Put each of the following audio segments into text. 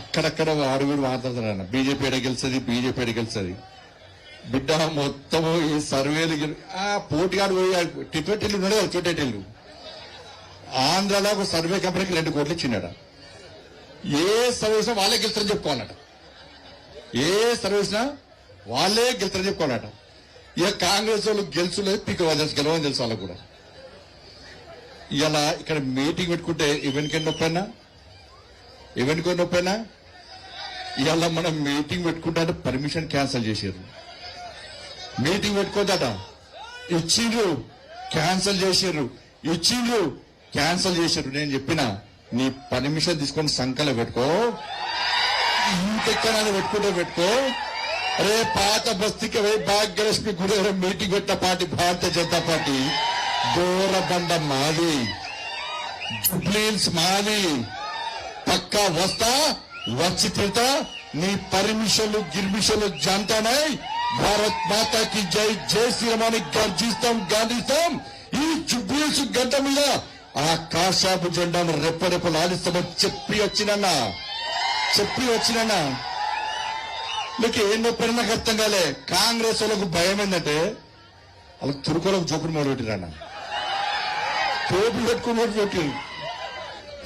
అక్కడక్కడ వాడు కూడా మాట్లాడుతున్నాడు, బీజేపీ ఎడ గెలుస్తుంది బిడ్డ మొత్తము ఈ సర్వేలు పోటీగాడు పోయాడు. టిపెట్టెల్లు ఉన్నాడు కదా, టిపెట్టెల్లు ఆంధ్రాలో ఒక సర్వే కంపెనీకి 2 కోట్లు ఇచ్చినాడు. ఏ సర్వీస్ వాళ్ళే గెలుస్తారని చెప్పుకోవాలట, ఏ సర్వీస్ వాళ్ళే గెలుస్తారని చెప్పుకోవాలట. ఇక కాంగ్రెస్ వాళ్ళు గెలుచులేదు, గెలవని తెలుసు వాళ్ళకు కూడా. ఇలా ఇక్కడ మీటింగ్ పెట్టుకుంటే ఈవెన్కి నొప్పైనా ఇవాళ మనం మీటింగ్ పెట్టుకుంటే పర్మిషన్ క్యాన్సిల్ చేసారు. మీటింగ్ పెట్టుకోదట, ఇచ్చిండ్రు క్యాన్సిల్ చేశారు. నేను చెప్పిన నీ పర్మిషన్ తీసుకొని సంకలో పెట్టుకో, ఇంకెక్కడ పెట్టుకో. అరే పాత బస్తీకి భాగ్యలక్ష్మి గుడి మీటింగ్ పెట్టిన పార్టీ భారతీయ జనతా పార్టీ, దూరబండ మాది, జుబ్లీల్స్ మాది, పక్కా వస్తా, వచ్చి తిడతా. నీ పర్మిషన్లు గిర్మిషన్లు జంటనై భారత్ మాతాకి జై జై శ్రీరామాన్ని గాంధిస్తాం. ఈ జుబ్లీల్స్ గంట మీద ఆ కాషాపు జెండాను రెప్పరెప్పలు ఆడిస్తామని చెప్పి వచ్చినా మీకు ఏం నొప్పి నాకు అర్థం కాలే. కాంగ్రెస్ వాళ్ళకు భయం ఏంటంటే వాళ్ళకి తురుకోలకు జోకుడు మొదలు పెట్టిరన్న, టోపులు పెట్టుకుని మొదలు పెట్టారు,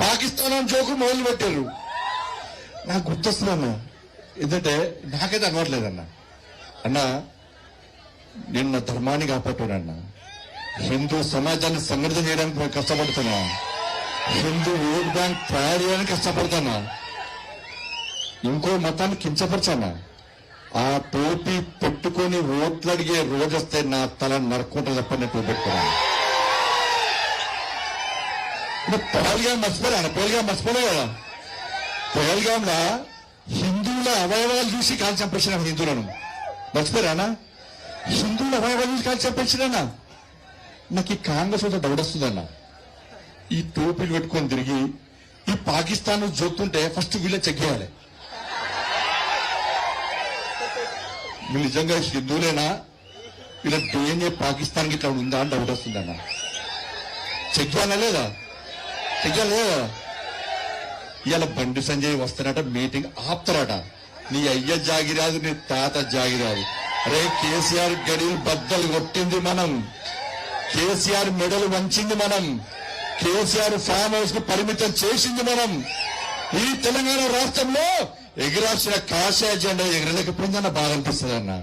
పాకిస్తాన్ జోకులు మొదలు పెట్టారు. నాకు గుర్తొస్తుందన్న, ఎందుకంటే నాకైతే అలవాట్లేదన్న. అన్న నిన్న ధర్మాన్ని కాపాడుతాడన్న, హిందూ సమాజాన్ని సంఘటితం చేయడానికి మేము కష్టపడుతున్నా, హిందూ ఓట్ బ్యాంక్ తయారు చేయడానికి కష్టపడుతున్నా, ఇంకో మతాన్ని కించపరచానా. ఆ టోపీ పెట్టుకుని ఓట్లు అడిగే రోజు వస్తే నా తల నరుక్కుంటా చెప్పని టోపీ పెట్టుకున్నాను. పహల్గాం మర్చిపోలే కదా. పహల్గాంలో హిందువుల అవయవాలు చూసి కాల్చి చంపేసిన హిందువులను మర్చిపోయారా? హిందువుల అవయవాలు చూసి కాల్చి చంపేసినా. నాకు ఈ కాంగ్రెస్ వద్ద డౌట్ వస్తుందన్న, ఈ టోపీలు పెట్టుకొని తిరిగి ఈ పాకిస్తాన్ జోక్తుంటే ఫస్ట్ వీళ్ళ చెక్ చేయాలి. వీళ్ళు నిజంగా హిందువులేనా, వీళ్ళ డిఎన్ఏ పాకిస్తాన్ కి ఇట్లా ఉందా అని డౌట్ వస్తుందన్న. చెక్ చేయాలా లేదా? ఇవాళ బండి సంజయ్ వస్తారట, మీటింగ్ ఆపుతారట. నీ అయ్య జాగిరాదు, నీ తాత జాగిరాదు. అరే కేసీఆర్ గడిలు బద్దలు కొట్టింది మనం, కేసీఆర్ మెడలు వంచింది మనం, కేసీఆర్ ఫామ్ హౌస్ కు పరిమితం చేసింది మనం. ఈ తెలంగాణ రాష్ట్రంలో ఎగిరాల్సిన కాషాయ జెండా ఎగరలేకపోయిందన్న బాధ అనిపిస్తుంది అన్న.